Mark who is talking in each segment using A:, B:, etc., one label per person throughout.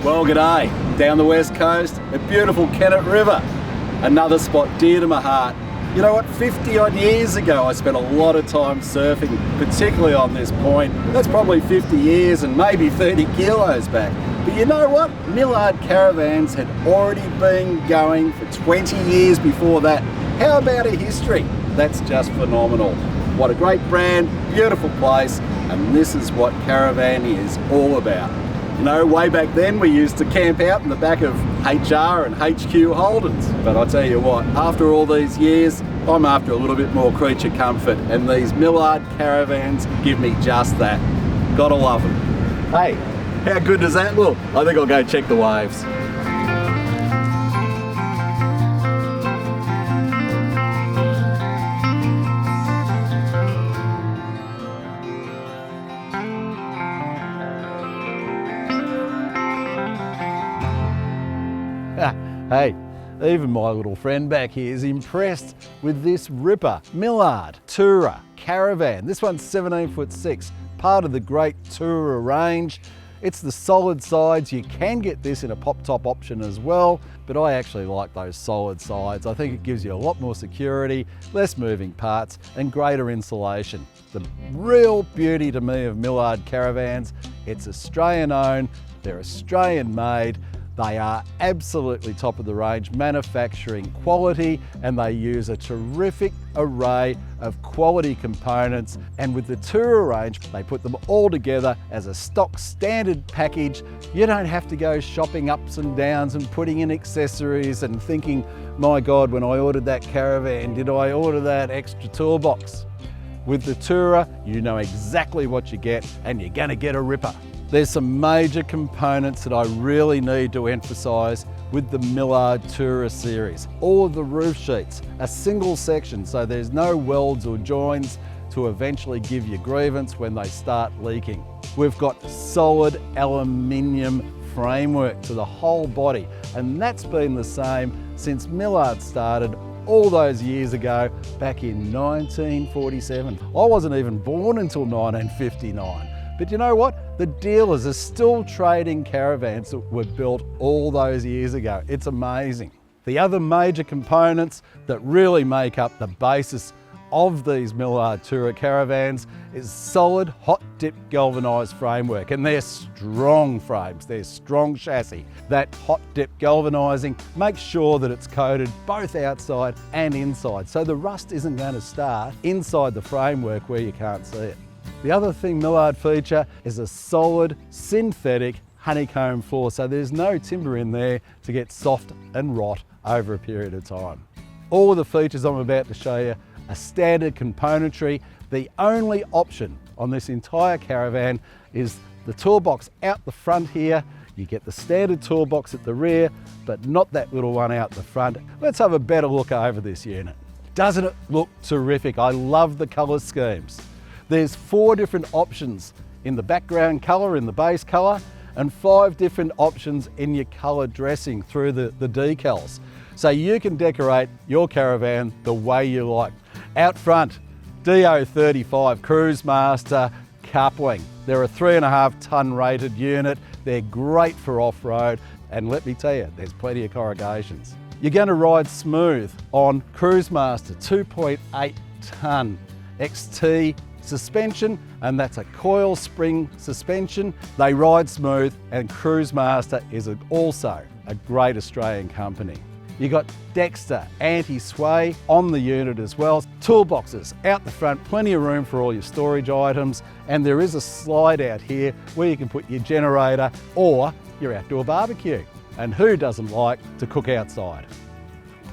A: Well, g'day. Down the west coast, a beautiful Kennet River. Another spot dear to my heart. You know what, 50 odd years ago I spent a lot of time surfing, particularly on this point. That's probably 50 years and maybe 30 kilos back. But you know what? Millard Caravans had already been going for 20 years before that. How about a history? That's just phenomenal. What a great brand, beautiful place, and this is what caravan is all about. You know, way back then we used to camp out in the back of HR and HQ Holdens. But I tell you what, after all these years, I'm after a little bit more creature comfort, and these Millard Caravans give me just that. Gotta love them. Hey, how good does that look? I think I'll go check the waves. Hey, even my little friend back here is impressed with this ripper Millard Toura caravan. This one's 17'6", part of the great Toura range. It's the solid sides. You can get this in a pop top option as well, but I actually like those solid sides. I think it gives you a lot more security, less moving parts, and greater insulation. The real beauty to me of Millard caravans, it's Australian owned, they're Australian made. They are absolutely top of the range manufacturing quality, and they use a terrific array of quality components. And with the Toura range, they put them all together as a stock standard package. You don't have to go shopping ups and downs and putting in accessories and thinking, my God, when I ordered that caravan, did I order that extra toolbox? With the Toura, you know exactly what you get, and you're gonna get a ripper. There's some major components that I really need to emphasise with the Millard Toura series. All of the roof sheets are single section, so there's no welds or joins to eventually give you grievance when they start leaking. We've got solid aluminium framework to the whole body, and that's been the same since Millard started all those years ago, back in 1947. I wasn't even born until 1959. But you know what? The dealers are still trading caravans that were built all those years ago. It's amazing. The other major components that really make up the basis of these Millard Toura caravans is solid hot dip galvanised framework, and they're strong frames, they're strong chassis. That hot dip galvanising makes sure that it's coated both outside and inside, so the rust isn't going to start inside the framework where you can't see it. The other thing Millard feature is a solid synthetic honeycomb floor, so there's no timber in there to get soft and rot over a period of time. All of the features I'm about to show you are standard componentry. The only option on this entire caravan is the toolbox out the front here. You get the standard toolbox at the rear, but not that little one out the front. Let's have a better look over this unit. Doesn't it look terrific? I love the colour schemes. There's 4 different options in the background colour, in the base colour, and 5 different options in your colour dressing through the decals. So you can decorate your caravan the way you like. Out front, DO35 Cruise Master coupling. They're a 3.5 tonne rated unit. They're great for off-road, and let me tell you, there's plenty of corrugations. You're going to ride smooth on Cruise Master 2.8 tonne XT suspension, and that's a coil spring suspension. They ride smooth, and Cruise Master is also a great Australian company. You got Dexter anti-sway on the unit as well. Toolboxes out the front, plenty of room for all your storage items, and there is a slide out here where you can put your generator or your outdoor barbecue. And who doesn't like to cook outside?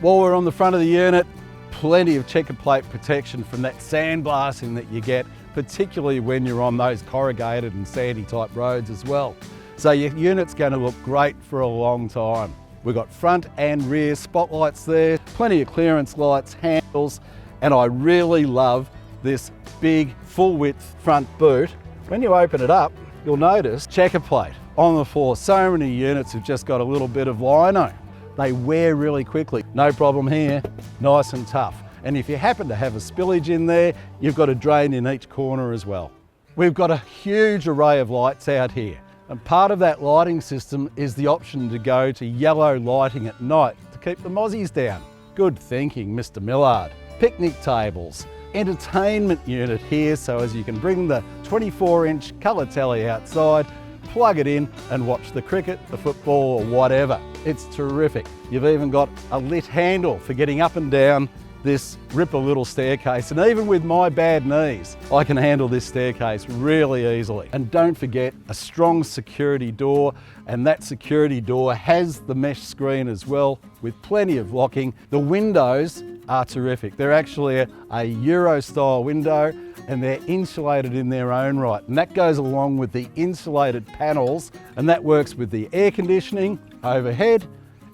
A: While we're on the front of the unit, plenty of checker plate protection from that sandblasting that you get, particularly when you're on those corrugated and sandy type roads as well. So your unit's going to look great for a long time. We've got front and rear spotlights there, plenty of clearance lights, handles, and I really love this big full width front boot. When you open it up, you'll notice checker plate on the floor. So many units have just got a little bit of lino. They wear really quickly. No problem here, nice and tough. And if you happen to have a spillage in there, you've got a drain in each corner as well. We've got a huge array of lights out here. And part of that lighting system is the option to go to yellow lighting at night to keep the mozzies down. Good thinking, Mr. Millard. Picnic tables, entertainment unit here so as you can bring the 24-inch colour telly outside, plug it in and watch the cricket, the football or whatever. It's terrific. You've even got a lit handle for getting up and down this ripper little staircase, and even with my bad knees, I can handle this staircase really easily. And don't forget a strong security door, and that security door has the mesh screen as well with plenty of locking. The windows are terrific. They're actually a Euro style window and they're insulated in their own right, and that goes along with the insulated panels, and that works with the air conditioning overhead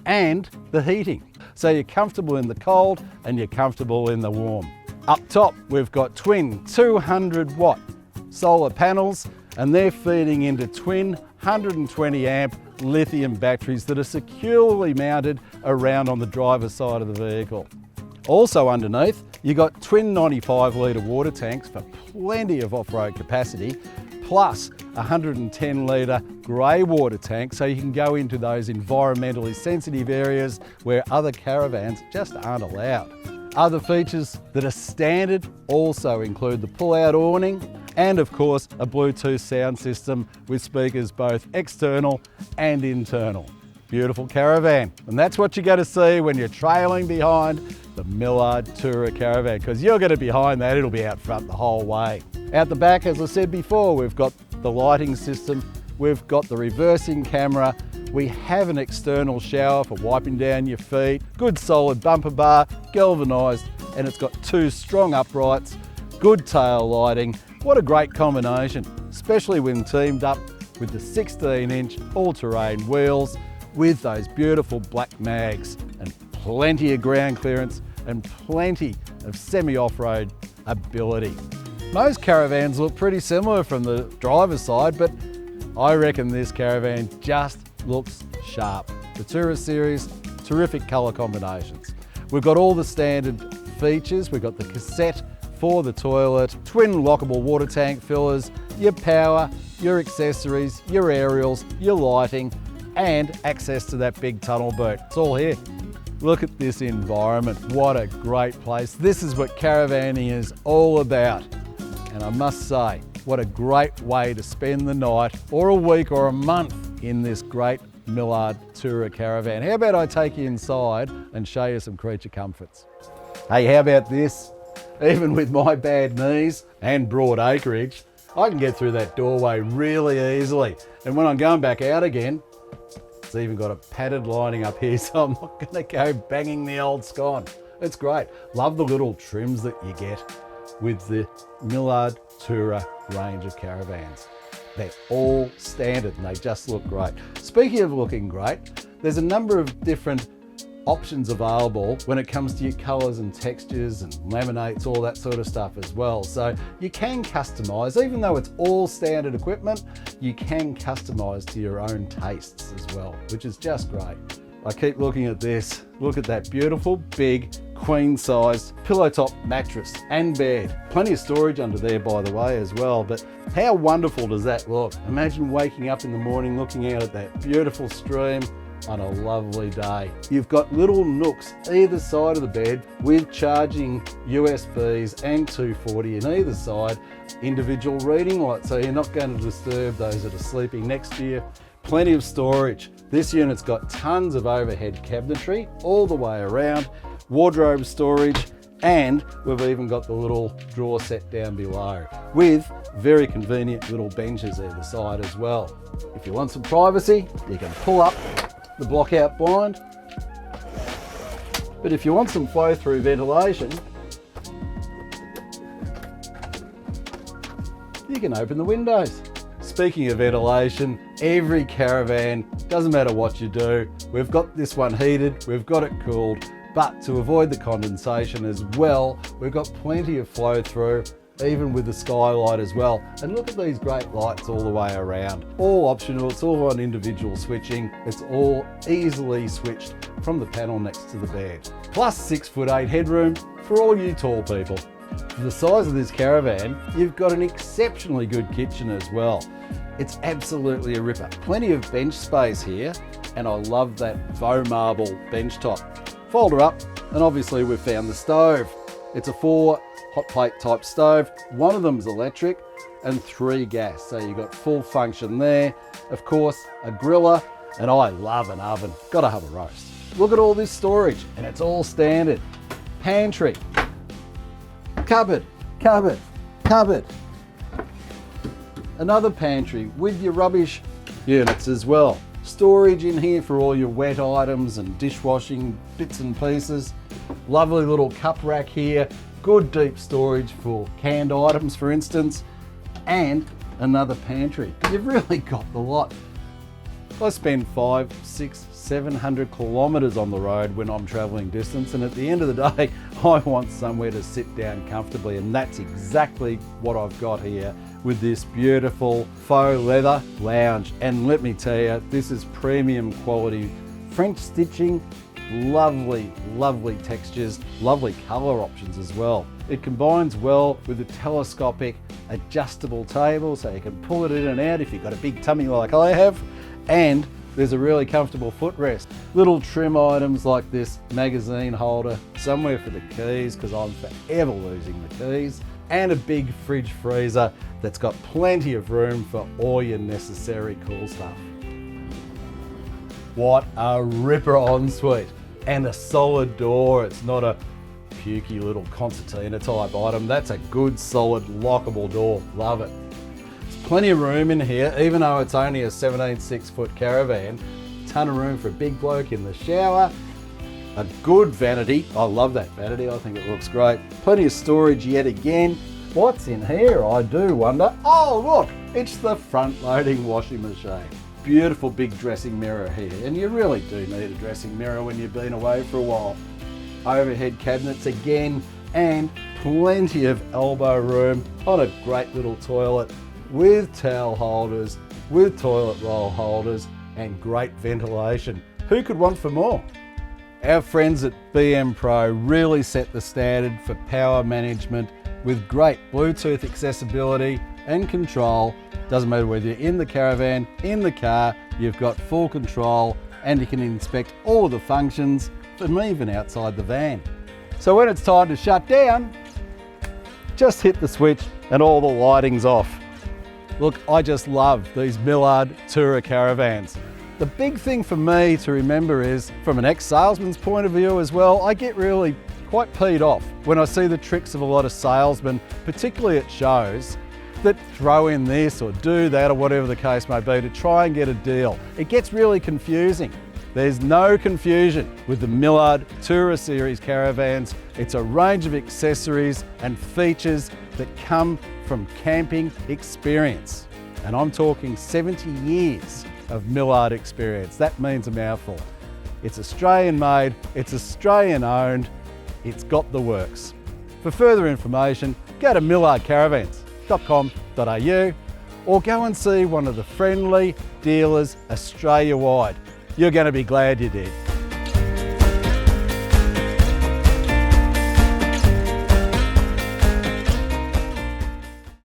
A: and the heating. So you're comfortable in the cold and you're comfortable in the warm. Up top, we've got twin 200 watt solar panels, and they're feeding into twin 120 amp lithium batteries that are securely mounted around on the driver's side of the vehicle. Also underneath, you've got twin 95 litre water tanks for plenty of off-road capacity, plus a 110 litre grey water tank so you can go into those environmentally sensitive areas where other caravans just aren't allowed. Other features that are standard also include the pull-out awning and of course a Bluetooth sound system with speakers both external and internal. Beautiful caravan, and that's what you're going to see when you're trailing behind the Millard Toura caravan, because you're going to be behind that, it'll be out front the whole way. Out the back, as I said before, we've got the lighting system, we've got the reversing camera, we have an external shower for wiping down your feet, good solid bumper bar, galvanised, and it's got two strong uprights, good tail lighting. What a great combination, especially when teamed up with the 16-inch all-terrain wheels with those beautiful black mags and plenty of ground clearance and plenty of semi-off-road ability. Most caravans look pretty similar from the driver's side, but I reckon this caravan just looks sharp. The Toura series, terrific colour combinations. We've got all the standard features. We've got the cassette for the toilet, twin lockable water tank fillers, your power, your accessories, your aerials, your lighting, and access to that big tunnel boot. It's all here. Look at this environment. What a great place. This is what caravanning is all about. And I must say, what a great way to spend the night or a week or a month in this great Millard Toura caravan. How about I take you inside and show you some creature comforts? Hey, how about this? Even with my bad knees and broad acreage, I can get through that doorway really easily. And when I'm going back out again, it's even got a padded lining up here, so I'm not going to go banging the old scone. It's great. Love the little trims that you get with the Millard Toura range of caravans. They're all standard and they just look great. Speaking of looking great, there's a number of different options available when it comes to your colours and textures and laminates, all that sort of stuff as well. So you can customise, even though it's all standard equipment, you can customise to your own tastes as well, which is just great. I keep looking at this. Look at that beautiful, big, queen-sized pillow top mattress and bed. Plenty of storage under there, by the way, as well. But how wonderful does that look? Imagine waking up in the morning looking out at that beautiful stream on a lovely day. You've got little nooks either side of the bed with charging USBs and 240 in either side, individual reading lights, so you're not going to disturb those that are sleeping next to you. Plenty of storage. This unit's got tons of overhead cabinetry all the way around, wardrobe storage, and we've even got the little drawer set down below with very convenient little benches either side as well. If you want some privacy, you can pull up the block out blind, but if you want some flow through ventilation, you can open the windows. Speaking of ventilation, every caravan, doesn't matter what you do, we've got this one heated, we've got it cooled, but to avoid the condensation as well, we've got plenty of flow through, even with the skylight as well. And look at these great lights all the way around. All optional, it's all on individual switching. It's all easily switched from the panel next to the bed. Plus 6'8" headroom for all you tall people. For the size of this caravan, you've got an exceptionally good kitchen as well. It's absolutely a ripper. Plenty of bench space here, and I love that faux marble bench top. Fold her up, and obviously we've found the stove. It's a 4 hot plate type stove. One of them's electric and 3 gas, so you've got full function there. Of course, a griller, and I love an oven. Gotta have a roast. Look at all this storage, and it's all standard. Pantry, cupboard, cupboard, cupboard. Another pantry with your rubbish units as well. Storage in here for all your wet items and dishwashing bits and pieces. Lovely little cup rack here. Good deep storage for canned items, for instance. And another pantry. You've really got the lot. I spend 500, 600, 700 kilometres on the road when I'm travelling distance, and at the end of the day, I want somewhere to sit down comfortably, and that's exactly what I've got here with this beautiful faux leather lounge. And let me tell you, this is premium quality French stitching, lovely, lovely textures, lovely colour options as well. It combines well with a telescopic adjustable table, so you can pull it in and out if you've got a big tummy like I have, and there's a really comfortable footrest. Little trim items like this magazine holder, somewhere for the keys, because I'm forever losing the keys, and a big fridge freezer that's got plenty of room for all your necessary cool stuff. What a ripper ensuite, and a solid door. It's not a pukey little concertina type item. That's a good solid lockable door. Love it. Plenty of room in here, even though it's only a 17.6 foot caravan. Ton of room for a big bloke in the shower. A good vanity. I love that vanity. I think it looks great. Plenty of storage yet again. What's in here, I do wonder. Oh, look, it's the front loading washing machine. Beautiful big dressing mirror here. And you really do need a dressing mirror when you've been away for a while. Overhead cabinets again, and plenty of elbow room on a great little toilet, with towel holders, with toilet roll holders, and great ventilation. Who could want for more? Our friends at BM Pro really set the standard for power management with great Bluetooth accessibility and control. Doesn't matter whether you're in the caravan, in the car, you've got full control, and you can inspect all of the functions from even outside the van. So when it's time to shut down, just hit the switch and all the lighting's off. Look, I just love these Millard Toura caravans. The big thing for me to remember is, from an ex-salesman's point of view as well, I get really quite peed off when I see the tricks of a lot of salesmen, particularly at shows, that throw in this or do that or whatever the case may be to try and get a deal. It gets really confusing. There's no confusion with the Millard Toura series caravans. It's a range of accessories and features that come from camping experience. And I'm talking 70 years of Millard experience. That means a mouthful. It's Australian made, it's Australian owned, it's got the works. For further information, go to millardcaravans.com.au or go and see one of the friendly dealers Australia-wide. You're going to be glad you did.